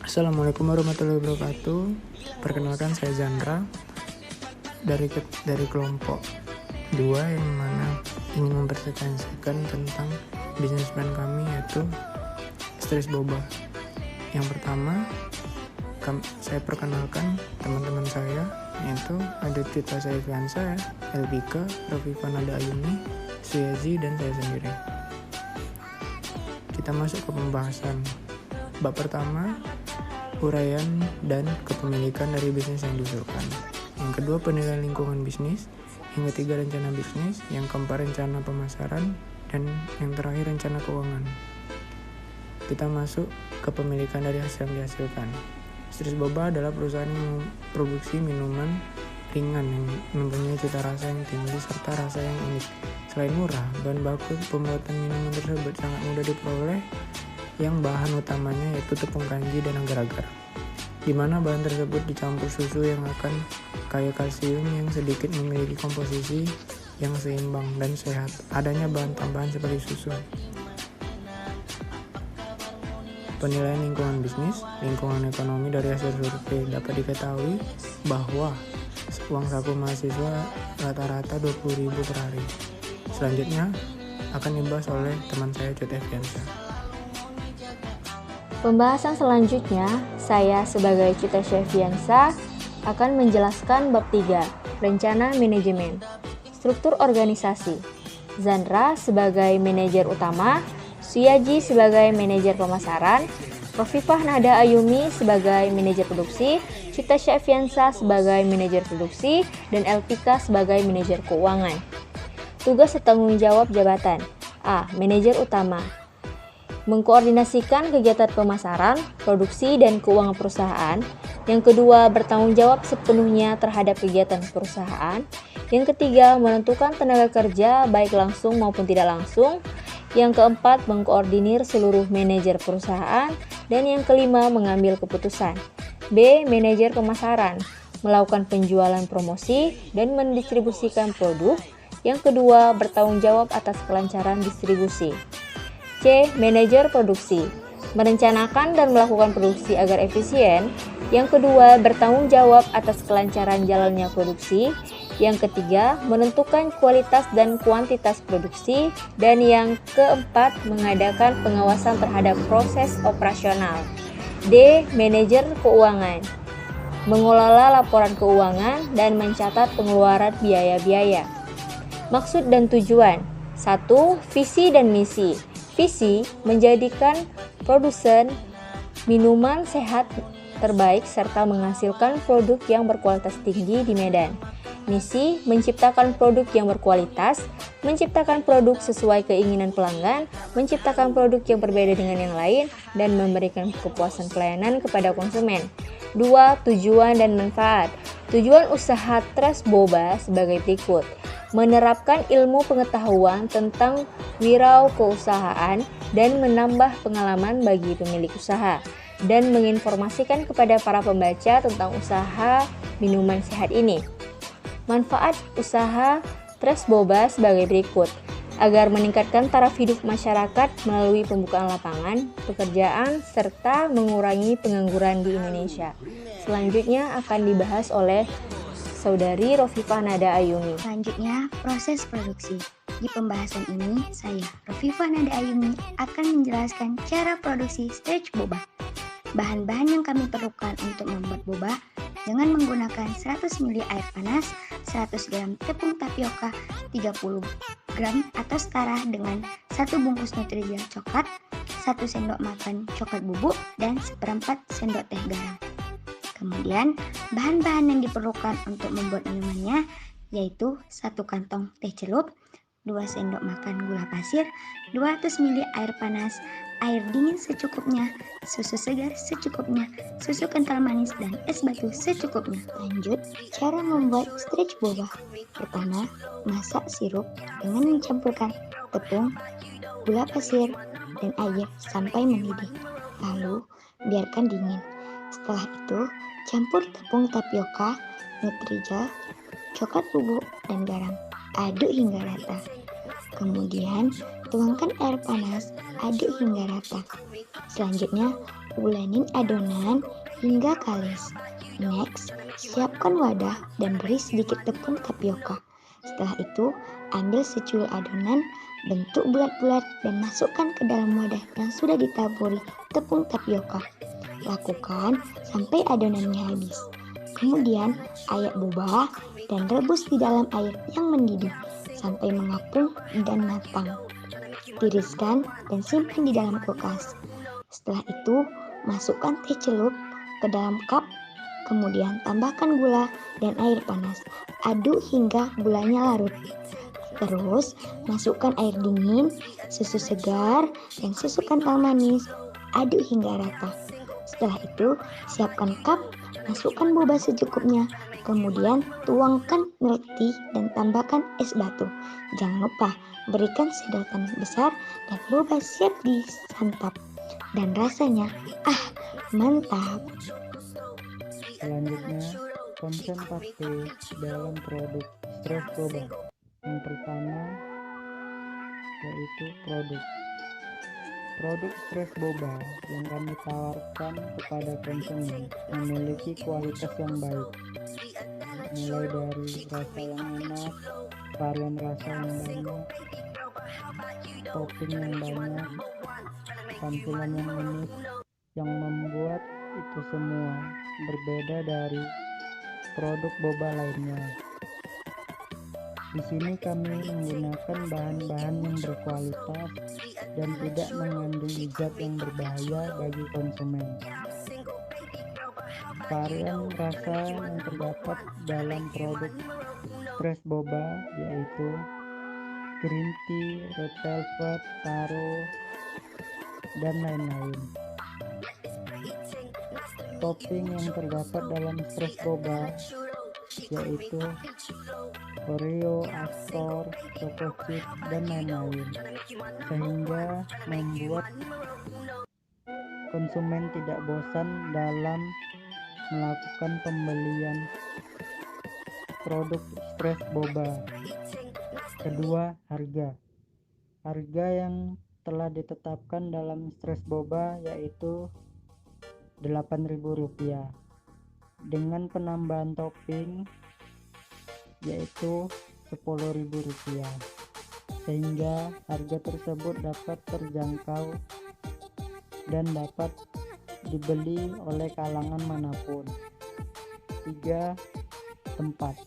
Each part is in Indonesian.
Assalamualaikum warahmatullahi wabarakatuh. Perkenalkan, saya Zandra dari kelompok 2 yang mana ingin mempresentasikan tentang bisnis plan kami, yaitu Stress Boba. Yang pertama, saya perkenalkan teman-teman saya, yaitu ada Tita Saifiansa, Elvika, Rofifa Nada Ayuni, Suyazi, dan saya sendiri. Kita masuk ke pembahasan. Bab pertama, uraian dan kepemilikan dari bisnis yang diusulkan. Yang kedua, penilaian lingkungan bisnis. Yang ketiga, rencana bisnis. Yang keempat, rencana pemasaran. Dan yang terakhir, rencana keuangan. Kita masuk ke pemilikan dari hasil yang dihasilkan. Stress Boba adalah perusahaan yang memproduksi minuman ringan yang mempunyai cita rasa yang tinggi serta rasa yang unik. Selain murah, bahan baku pembuatan minuman tersebut sangat mudah diperoleh, yang bahan utamanya yaitu tepung kanji dan agar-agar, di mana bahan tersebut dicampur susu yang akan kaya kalsium yang sedikit memiliki komposisi yang seimbang dan sehat. Adanya bahan tambahan seperti susu. Penilaian lingkungan bisnis, lingkungan ekonomi dari hasil survei dapat diketahui bahwa uang saku mahasiswa rata-rata 20.000 per hari. Selanjutnya akan dibahas oleh teman saya Cut Eviansa. Pembahasan selanjutnya, saya sebagai Cita Syefiansa akan menjelaskan bab 3, rencana manajemen. Struktur organisasi. Zandra sebagai manajer utama, Suyaji sebagai manajer pemasaran, Rofifah Nada Ayumi sebagai manajer produksi, Cita Syefiansa sebagai manajer produksi, dan Elvika sebagai manajer keuangan. Tugas dan tanggung jawab jabatan. A. Manajer utama. Mengkoordinasikan kegiatan pemasaran, produksi, dan keuangan perusahaan. Yang kedua, bertanggung jawab sepenuhnya terhadap kegiatan perusahaan. Yang ketiga, menentukan tenaga kerja baik langsung maupun tidak langsung. Yang keempat, mengkoordinir seluruh manajer perusahaan. Dan yang kelima, mengambil keputusan. B. Manajer pemasaran, melakukan penjualan promosi dan mendistribusikan produk. Yang kedua, bertanggung jawab atas kelancaran distribusi. C. Manajer produksi, merencanakan dan melakukan produksi agar efisien. Yang kedua, bertanggung jawab atas kelancaran jalannya produksi. Yang ketiga, menentukan kualitas dan kuantitas produksi. Dan yang keempat, mengadakan pengawasan terhadap proses operasional. D. Manajer keuangan, mengelola laporan keuangan dan mencatat pengeluaran biaya-biaya. Maksud dan tujuan. 1. Visi dan misi. Visi, menjadikan produsen minuman sehat terbaik serta menghasilkan produk yang berkualitas tinggi di Medan. Misi, menciptakan produk yang berkualitas, menciptakan produk sesuai keinginan pelanggan, menciptakan produk yang berbeda dengan yang lain, dan memberikan kepuasan pelayanan kepada konsumen. 2. Tujuan dan manfaat. Tujuan usaha Stress Boba sebagai berikut: menerapkan ilmu pengetahuan tentang wirausahaan dan menambah pengalaman bagi pemilik usaha, dan menginformasikan kepada para pembaca tentang usaha minuman sehat ini. Manfaat usaha Stress Boba sebagai berikut: agar meningkatkan taraf hidup masyarakat melalui pembukaan lapangan pekerjaan serta mengurangi pengangguran di Indonesia. Selanjutnya akan dibahas oleh Saudari Rofifah Nada Ayumi. Selanjutnya, proses produksi. Di pembahasan ini, saya, Rofifah Nada Ayumi, akan menjelaskan cara produksi Stress Boba. Bahan-bahan yang kami perlukan untuk membuat boba dengan menggunakan 100 ml air panas, 100 gram tepung tapioka, 30 gram atau setara dengan 1 bungkus Nutrija coklat, 1 sendok makan coklat bubuk, dan seperempat sendok teh garam. Kemudian, bahan-bahan yang diperlukan untuk membuat minumannya yaitu 1 kantong teh celup, 2 sendok makan gula pasir, 200 ml air panas, air dingin secukupnya, susu segar secukupnya, susu kental manis, dan es batu secukupnya. Lanjut, cara membuat Stress Boba. Pertama, masak sirup dengan mencampurkan tepung, gula pasir, dan air sampai mendidih. Lalu, biarkan dingin. Setelah itu, campur tepung tapioka, Nutrija, coklat bubuk, dan garam. Aduk hingga rata. Kemudian, tuangkan air panas, aduk hingga rata. Selanjutnya, Ulanin adonan hingga kalis. Next, siapkan wadah dan beri sedikit tepung tapioka. Setelah itu, ambil secuil adonan, bentuk bulat-bulat dan masukkan ke dalam wadah yang sudah ditaburi tepung tapioka. Lakukan sampai adonannya habis. Kemudian, ayak boba dan rebus di dalam air yang mendidih sampai mengapung dan matang. Tiriskan dan simpan di dalam kulkas. Setelah itu, masukkan teh celup ke dalam cup, kemudian tambahkan gula dan air panas. Aduk hingga gulanya larut. Terus, masukkan air dingin, susu segar, dan susu kental manis. Aduk hingga rata. Setelah itu, siapkan cup, masukkan boba secukupnya. Kemudian, tuangkan milk tea dan tambahkan es batu. Jangan lupa, berikan sedotan besar dan boba siap disantap. Dan rasanya, mantap! Selanjutnya, konsentrasi dalam produk Stress Boba. Yang pertama yaitu produk Stress Boba yang kami tawarkan kepada konsumen memiliki kualitas yang baik, mulai dari rasa yang enak, varian rasa yang banyak, topping yang banyak, tampilan yang unik, yang membuat itu semua berbeda dari produk boba lainnya. Di sini kami menggunakan bahan-bahan yang berkualitas dan tidak mengandung zat yang berbahaya bagi konsumen. Varian rasa yang terdapat dalam produk Stress Boba yaitu green tea, red velvet, taro, dan lain-lain. Topping yang terdapat dalam Stress Boba yaitu Oreo, Astor, Choco Chip, dan lain-lain, sehingga membuat konsumen tidak bosan dalam melakukan pembelian produk Stress Boba. Kedua, harga yang telah ditetapkan dalam Stress Boba yaitu Rp8.000 dengan penambahan topping yaitu Rp10.000, sehingga harga tersebut dapat terjangkau dan dapat dibeli oleh kalangan manapun. 3. Tempat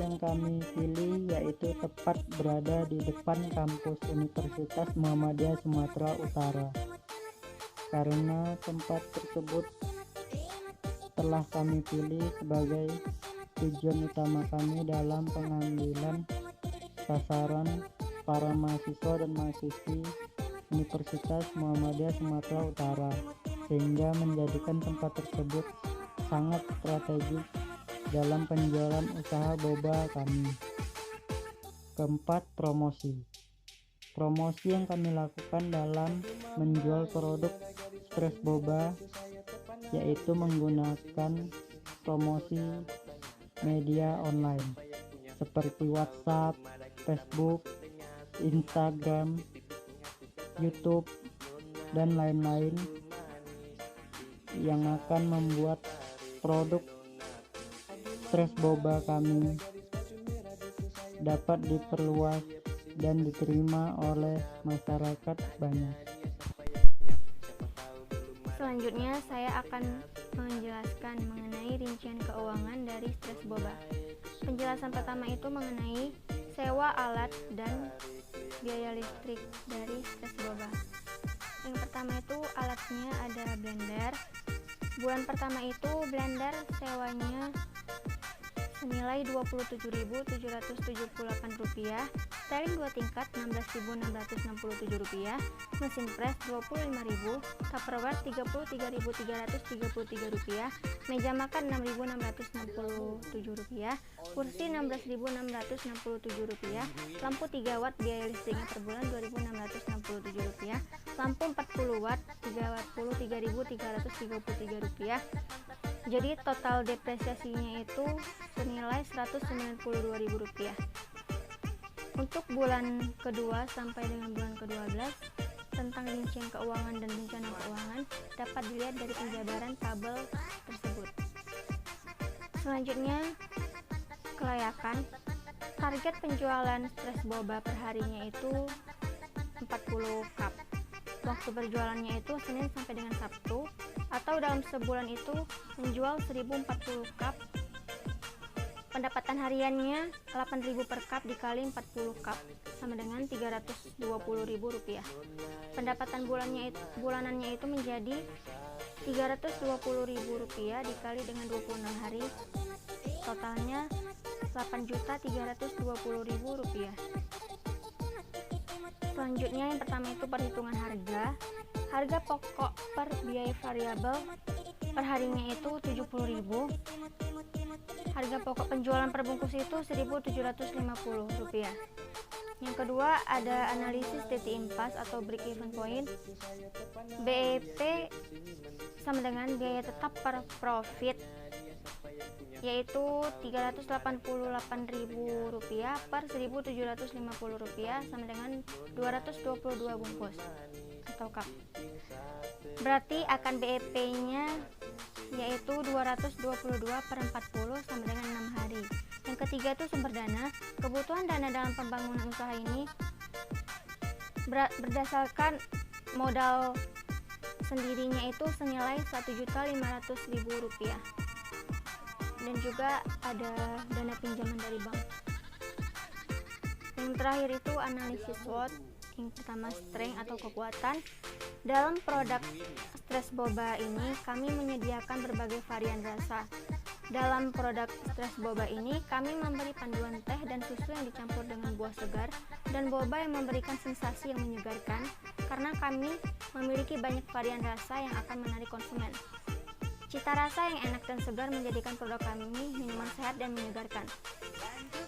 yang kami pilih yaitu tepat berada di depan kampus Universitas Muhammadiyah Sumatera Utara, karena tempat tersebut telah kami pilih sebagai tujuan utama kami dalam pengambilan sasaran para mahasiswa dan mahasiswi Universitas Muhammadiyah Sumatera Utara, sehingga menjadikan tempat tersebut sangat strategis dalam penjualan usaha boba kami. Keempat, promosi yang kami lakukan dalam menjual produk Stress Boba yaitu menggunakan promosi media online seperti WhatsApp, Facebook, Instagram, YouTube, dan lain-lain yang akan membuat produk Stress Boba kami dapat diperluas dan diterima oleh masyarakat banyak. Selanjutnya saya akan menjelaskan mengenai rincian keuangan dari Stress Boba. Penjelasan pertama itu mengenai sewa alat dan biaya listrik dari Stress Boba. Yang pertama itu alatnya ada blender. Bulan pertama itu blender sewanya senilai Rp27.778, styling 2 tingkat Rp16.667, mesin pres Rp25.000, Tupperware Rp33.333, meja makan Rp6.667, kursi Rp16.667, lampu 3 watt biaya listriknya per bulan Rp2.667, lampu 40 watt Rp33.333. Jadi total depresiasinya itu senilai Rp192.000. Untuk bulan kedua sampai dengan bulan ke-12 tentang rincian keuangan dan rencana keuangan dapat dilihat dari penjabaran tabel tersebut. Selanjutnya, kelayakan. Target penjualan stres boba per harinya itu 40 cup. Waktu berjualannya itu Senin sampai dengan Sabtu, atau dalam sebulan itu menjual 1040 cup. Pendapatan hariannya 8.000 per cup dikali 40 cup sama dengan Rp320.000. Pendapatan bulanannya itu menjadi Rp320.000 dikali dengan 26 hari, totalnya Rp8.320.000. Selanjutnya yang pertama itu perhitungan harga. Harga pokok per biaya variabel per harinya itu Rp70.000. Harga pokok penjualan per bungkus itu Rp1.750. Yang kedua ada analisis titik impas atau break even point. BEP sama dengan biaya tetap per profit, yaitu Rp388.000 per Rp1.750 sama dengan 222 bungkus atau cup. Berarti akan BEP-nya yaitu 222 per 40 sama dengan 6 hari. Yang ketiga itu sumber dana. Kebutuhan dana dalam pembangunan usaha ini berdasarkan modal sendirinya itu senilai Rp1.500.000. Dan juga ada dana pinjaman dari bank. Yang terakhir itu analisis SWOT. Yang pertama strength atau kekuatan. Dalam produk stres boba ini kami menyediakan berbagai varian rasa. Dalam produk stres boba ini kami memberi panduan teh dan susu yang dicampur dengan buah segar dan boba yang memberikan sensasi yang menyegarkan, karena kami memiliki banyak varian rasa yang akan menarik konsumen. Cita rasa yang enak dan segar menjadikan produk kami minuman sehat dan menyegarkan.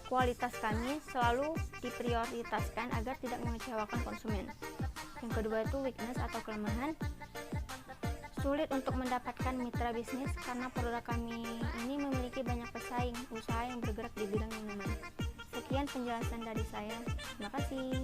Kualitas kami selalu diprioritaskan agar tidak mengecewakan konsumen. Yang kedua itu weakness atau kelemahan. Sulit untuk mendapatkan mitra bisnis karena produk kami ini memiliki banyak pesaing usaha yang bergerak di bidang minuman. Sekian penjelasan dari saya. Terima kasih.